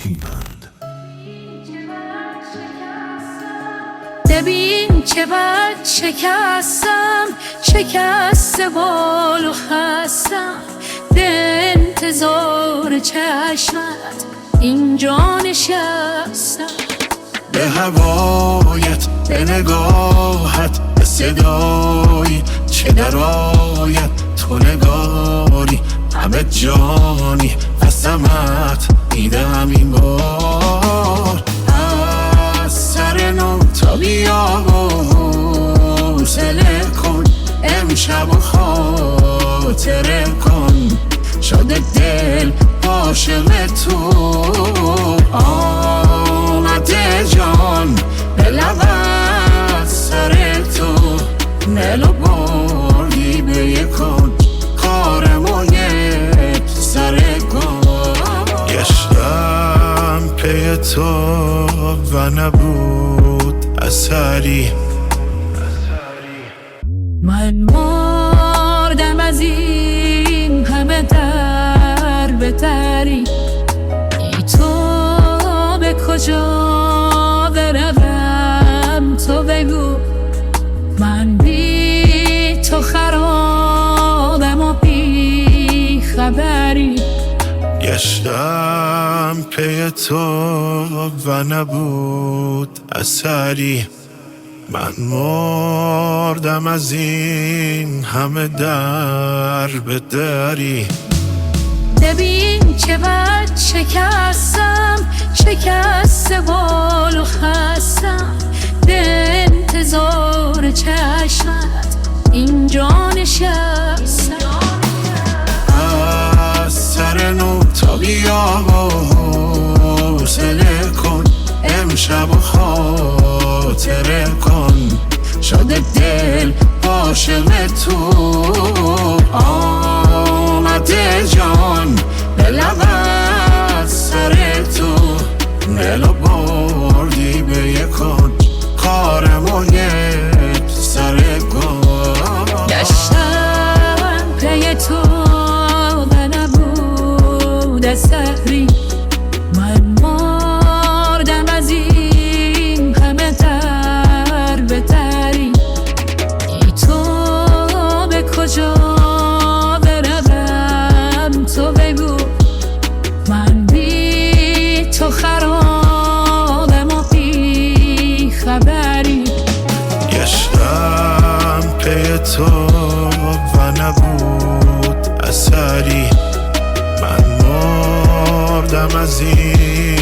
هیمند. ببین چه بد شکستم، شکست بال و خستم، به انتظار چشمت اینجا نشستم. به هوایت، به نگاهت، به صدایی چه درآید، تو نگاری همه جانی، قسمت میدم این بار. از سر نو تا بیا و حوصله کن، امشب و خاطره کن، شده دل عاشق تو. آمده جان به لبت سر تو، دل و بردی به یکون، کارمو یک سر کن. گشتم پی تو و نبود اثری، من مردم از این همه در به دری، ای تو به کجا بروم تو بگو، من بی تو خرابم و بی خبری. گشتم پی تو و نبود اثری، من مردم از این همه در به دری. ببین چه بد شکستم، شکست بال و خستم، به انتظار چشمت اینجا نشستم. از سر نو تا بیا و حوصله کن، امشب و خاطره کن، شده دل عاشق تو. آمده جان به لبت سر تو، دل و بردی به یکون، کارمو یک سر کن. گشتم پی تو و نبود اثری، من مردم از این همه در به دری، ای تو به کجا بروم تو بگو، من بی تو خرابم و بی خبری. گشتم پی تو و نبود اثری، من مردم از این